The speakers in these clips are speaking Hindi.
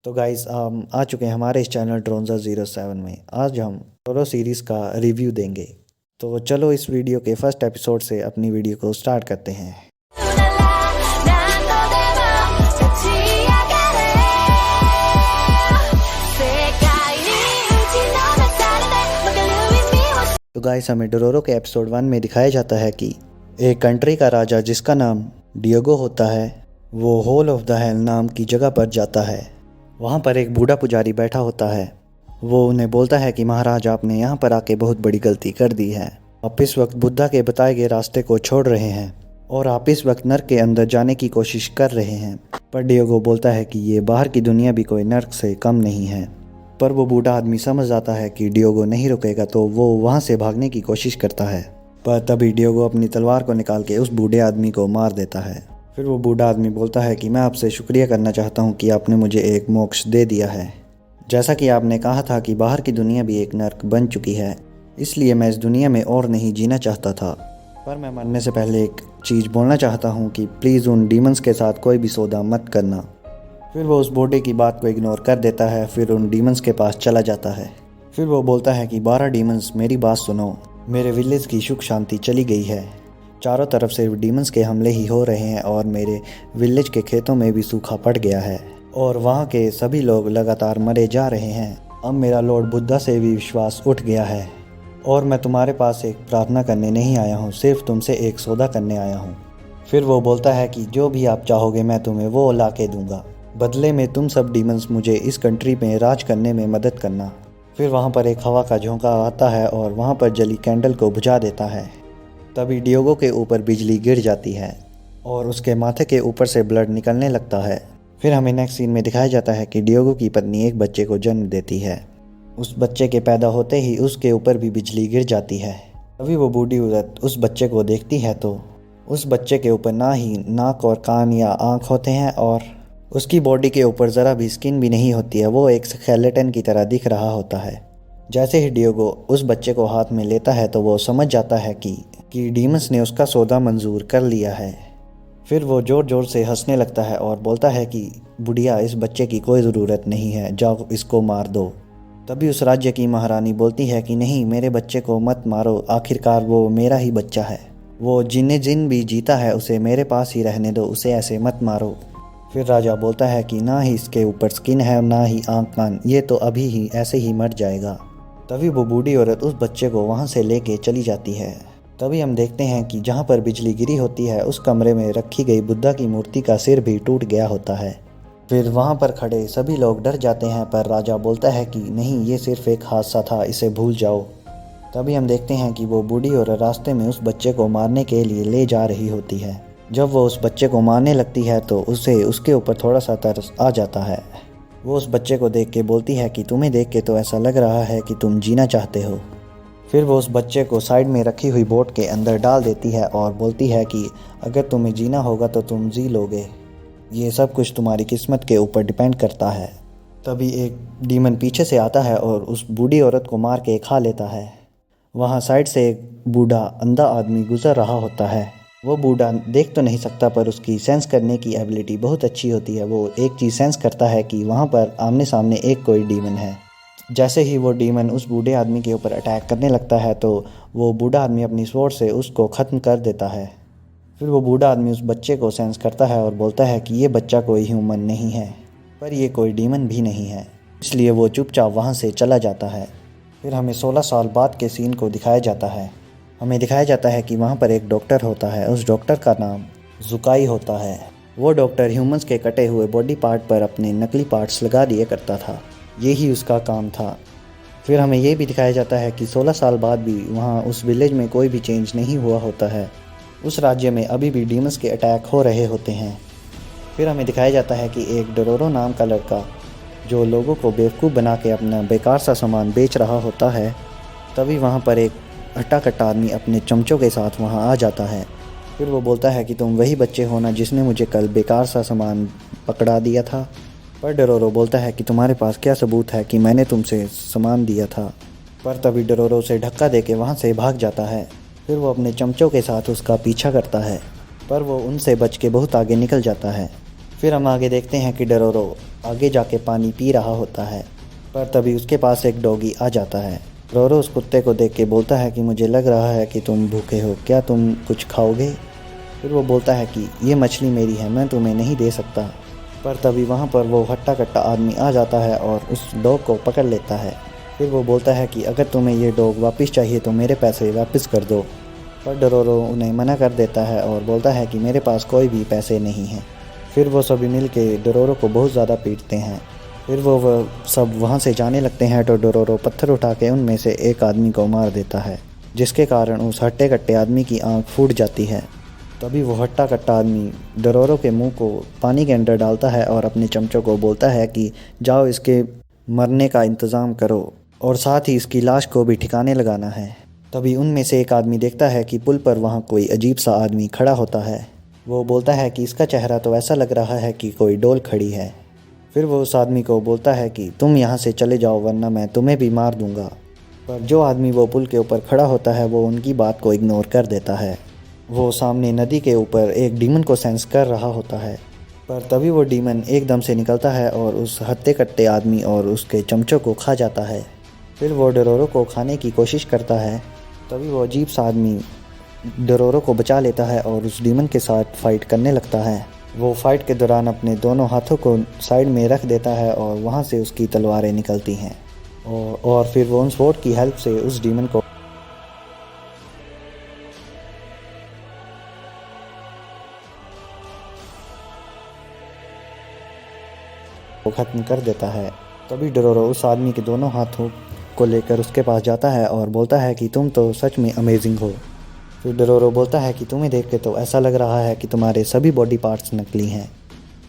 तो गाइस हम आ चुके हैं हमारे इस चैनल ड्रोनज़ा07 में। आज हम डोरो सीरीज़ का रिव्यू देंगे। तो चलो इस वीडियो के फर्स्ट एपिसोड से अपनी वीडियो को स्टार्ट करते हैं। तो गाइस हमें डोरोरो के एपिसोड 1 में दिखाया जाता है कि एक कंट्री का राजा जिसका नाम डिएगो होता है वो होल ऑफ द हेल नाम की जगह पर जाता है। वहाँ पर एक बूढ़ा पुजारी बैठा होता है। वो उन्हें बोलता है कि महाराज आपने यहाँ पर आके बहुत बड़ी गलती कर दी है। आप इस वक्त बुद्धा के बताए गए रास्ते को छोड़ रहे हैं और आप इस वक्त नर्क के अंदर जाने की कोशिश कर रहे हैं। पर डिएगो बोलता है कि ये बाहर की दुनिया भी कोई नर्क से कम नहीं है। पर वो बूढ़ा आदमी समझ जाता है कि डिएगो नहीं रुकेगा तो वो वहाँ से भागने की कोशिश करता है। पर तभी डिएगो अपनी तलवार को निकाल के उस बूढ़े आदमी को मार देता है। फिर वो बूढ़ा आदमी बोलता है कि मैं आपसे शुक्रिया करना चाहता हूँ कि आपने मुझे एक मोक्ष दे दिया है। जैसा कि आपने कहा था कि बाहर की दुनिया भी एक नर्क बन चुकी है, इसलिए मैं इस दुनिया में और नहीं जीना चाहता था। पर मैं मरने से पहले एक चीज़ बोलना चाहता हूँ कि प्लीज़ उन डीमंस के साथ कोई भी सौदा मत करना। फिर वो उस बूढ़े की बात को इग्नोर कर देता है। फिर उन डीमंस के पास चला जाता है। फिर वो बोलता है कि 12 डीमंस मेरी बात सुनो, मेरे विलेज की सुख शांति चली गई है। चारों तरफ से डीमंस के हमले ही हो रहे हैं और मेरे विलेज के खेतों में भी सूखा पड़ गया है और वहाँ के सभी लोग लगातार मरे जा रहे हैं। अब मेरा लॉर्ड बुद्धा से भी विश्वास उठ गया है और मैं तुम्हारे पास एक प्रार्थना करने नहीं आया हूँ, सिर्फ तुमसे एक सौदा करने आया हूँ। फिर वो बोलता है कि जो भी आप चाहोगे मैं तुम्हें वो ला के दूँगा, बदले में तुम सब डीमंस मुझे इस कंट्री में राज करने में मदद करना। फिर वहाँ पर एक हवा का झोंका आता है और वहाँ पर जली कैंडल को बुझा देता है। तभी डिएगो के ऊपर बिजली गिर जाती है और उसके माथे के ऊपर से ब्लड निकलने लगता है। फिर हमें नेक्स्ट सीन में दिखाया जाता है कि डिएगो की पत्नी एक बच्चे को जन्म देती है। उस बच्चे के पैदा होते ही उसके ऊपर भी बिजली गिर जाती है। तभी वो बूढ़ी औरत उस बच्चे को देखती है तो उस बच्चे के ऊपर ना ही नाक और कान या आँख होते हैं और उसकी बॉडी के ऊपर ज़रा भी स्किन भी नहीं होती है। वो एक स्केलेटन की तरह दिख रहा होता है। जैसे ही डिएगो उस बच्चे को हाथ में लेता है तो वो समझ जाता है कि डीमंस ने उसका सौदा मंजूर कर लिया है। फिर वो ज़ोर ज़ोर से हंसने लगता है और बोलता है कि बुढ़िया इस बच्चे की कोई ज़रूरत नहीं है, जाओ इसको मार दो। तभी उस राज्य की महारानी बोलती है कि नहीं, मेरे बच्चे को मत मारो, आखिरकार वो मेरा ही बच्चा है। वो जिन भी जीता है उसे मेरे पास ही रहने दो, उसे ऐसे मत मारो। फिर राजा बोलता है कि ना ही इसके ऊपर स्किन है ना ही आँख कान, ये तो अभी ही ऐसे ही मर जाएगा। तभी वो बूढ़ी औरत उस बच्चे को वहाँ से लेके चली जाती है। तभी हम देखते हैं कि जहाँ पर बिजली गिरी होती है उस कमरे में रखी गई बुद्धा की मूर्ति का सिर भी टूट गया होता है। फिर वहाँ पर खड़े सभी लोग डर जाते हैं पर राजा बोलता है कि नहीं, ये सिर्फ एक हादसा था, इसे भूल जाओ। तभी हम देखते हैं कि वो बूढ़ी औरत रास्ते में उस बच्चे को मारने के लिए ले जा रही होती है। जब वो उस बच्चे को मारने लगती है तो उसे उसके ऊपर थोड़ा सा तरस आ जाता है। वो उस बच्चे को देख के बोलती है कि तुम्हें देख के तो ऐसा लग रहा है कि तुम जीना चाहते हो। फिर वो उस बच्चे को साइड में रखी हुई बोट के अंदर डाल देती है और बोलती है कि अगर तुम्हें जीना होगा तो तुम जी लोगे, ये सब कुछ तुम्हारी किस्मत के ऊपर डिपेंड करता है। तभी एक डीमन पीछे से आता है और उस बूढ़ी औरत को मार के खा लेता है। वहाँ साइड से एक बूढ़ा अंधा आदमी गुजर रहा होता है। वो बूढ़ा देख तो नहीं सकता पर उसकी सेंस करने की एबिलिटी बहुत अच्छी होती है। वो एक चीज़ सेंस करता है कि वहाँ पर आमने सामने एक कोई डीमन है। जैसे ही वो डीमन उस बूढ़े आदमी के ऊपर अटैक करने लगता है तो वो बूढ़ा आदमी अपनी स्वॉर्ड से उसको ख़त्म कर देता है। फिर वो बूढ़ा आदमी उस बच्चे को सेंस करता है और बोलता है कि ये बच्चा कोई ह्यूमन नहीं है पर ये कोई डीमन भी नहीं है, इसलिए वो चुपचाप वहाँ से चला जाता है। फिर हमें 16 साल बाद के सीन को दिखाया जाता है। हमें दिखाया जाता है कि वहाँ पर एक डॉक्टर होता है। उस डॉक्टर का नाम जुकाई होता है। वो डॉक्टर ह्यूमंस के कटे हुए बॉडी पार्ट पर अपने नकली पार्ट्स लगा दिया करता था, यही उसका काम था। फिर हमें ये भी दिखाया जाता है कि 16 साल बाद भी वहाँ उस विलेज में कोई भी चेंज नहीं हुआ होता है। उस राज्य में अभी भी डीमंस के अटैक हो रहे होते हैं। फिर हमें दिखाया जाता है कि एक डोरोरो नाम का लड़का जो लोगों को बेवकूफ़ बना के अपना बेकार सा सामान बेच रहा होता है। तभी वहाँ पर एक हट्टा कट्टा आदमी अपने चमचों के साथ वहाँ आ जाता है। फिर वो बोलता है कि तुम वही बच्चे हो ना जिसने मुझे कल बेकार सा सामान पकड़ा दिया था। पर डोरोरो बोलता है कि तुम्हारे पास क्या सबूत है कि मैंने तुमसे सामान दिया था। पर तभी डोरोरो उसे धक्का दे के वहाँ से भाग जाता है। फिर वो अपने चमचों के साथ उसका पीछा करता है पर वो उनसे बच के बहुत आगे निकल जाता है। फिर हम आगे देखते हैं कि डोरोरो आगे जाके पानी पी रहा होता है। पर तभी उसके पास एक डॉगी आ जाता है। डोरोरो उस कुत्ते को देख के बोलता है कि मुझे लग रहा है कि तुम भूखे हो, क्या तुम कुछ खाओगे? फिर वो बोलता है कि ये मछली मेरी है, मैं तुम्हें नहीं दे सकता। पर तभी वहाँ पर वो हट्टा कट्टा आदमी आ जाता है और उस डॉग को पकड़ लेता है। फिर वो बोलता है कि अगर तुम्हें ये डॉग वापस चाहिए तो मेरे पैसे वापस कर दो। पर डोरोरो उन्हें मना कर देता है और बोलता है कि मेरे पास कोई भी पैसे नहीं हैं। फिर वो सभी मिल के डोरोरो को बहुत ज़्यादा पीटते हैं। फिर वो सब वहाँ से जाने लगते हैं तो डोरोरो पत्थर उठा के उनमें से एक आदमी को मार देता है, जिसके कारण उस हट्टे कट्टे आदमी की आंख फूट जाती है। तभी वो हट्टा कट्टा आदमी डोरोरो के मुंह को पानी के अंदर डालता है और अपने चमचों को बोलता है कि जाओ इसके मरने का इंतज़ाम करो और साथ ही इसकी लाश को भी ठिकाने लगाना है। तभी उनमें से एक आदमी देखता है कि पुल पर वहाँ कोई अजीब सा आदमी खड़ा होता है। वो बोलता है कि इसका चेहरा तो ऐसा लग रहा है कि कोई डोल खड़ी है। फिर वो उस आदमी को बोलता है कि तुम यहाँ से चले जाओ वरना मैं तुम्हें भी मार दूंगा। पर जो आदमी वो पुल के ऊपर खड़ा होता है वो उनकी बात को इग्नोर कर देता है। वो सामने नदी के ऊपर एक डीमन को सेंस कर रहा होता है। पर तभी वो डीमन एकदम से निकलता है और उस हत्ते कट्टे आदमी और उसके चमचों को खा जाता है। फिर वो डोरोरो को खाने की कोशिश करता है। तभी वो अजीब सा आदमी डोरोरो को बचा लेता है और उस डीमन के साथ फाइट करने लगता है। वो फाइट के दौरान अपने दोनों हाथों को साइड में रख देता है और वहाँ से उसकी तलवारें निकलती हैं और फिर वो उन स्वॉर्ड की हेल्प से उस डीमन को ख़त्म कर देता है। तभी डोरोरो उस आदमी के दोनों हाथों को लेकर उसके पास जाता है और बोलता है कि तुम तो सच में अमेजिंग हो। फिर डोरोरो बोलता है कि तुम्हें देख के तो ऐसा लग रहा है कि तुम्हारे सभी बॉडी पार्ट्स नकली हैं।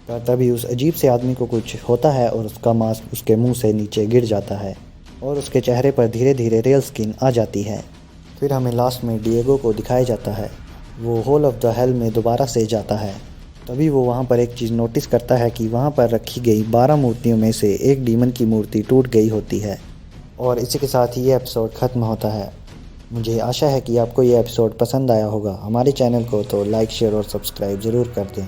पर तभी उस अजीब से आदमी को कुछ होता है और उसका मास्क उसके मुंह से नीचे गिर जाता है और उसके चेहरे पर धीरे धीरे रियल स्किन आ जाती है। फिर हमें लास्ट में डिएगो को दिखाया जाता है। वो होल ऑफ द हेल में दोबारा से जाता है। तभी वो वहाँ पर एक चीज़ नोटिस करता है कि वहाँ पर रखी गई 12 मूर्तियों में से एक डीमन की मूर्ति टूट गई होती है। और इसी के साथ ही ये एपिसोड ख़त्म होता है। मुझे आशा है कि आपको ये एपिसोड पसंद आया होगा। हमारे चैनल को तो लाइक, शेयर और सब्सक्राइब ज़रूर कर दें।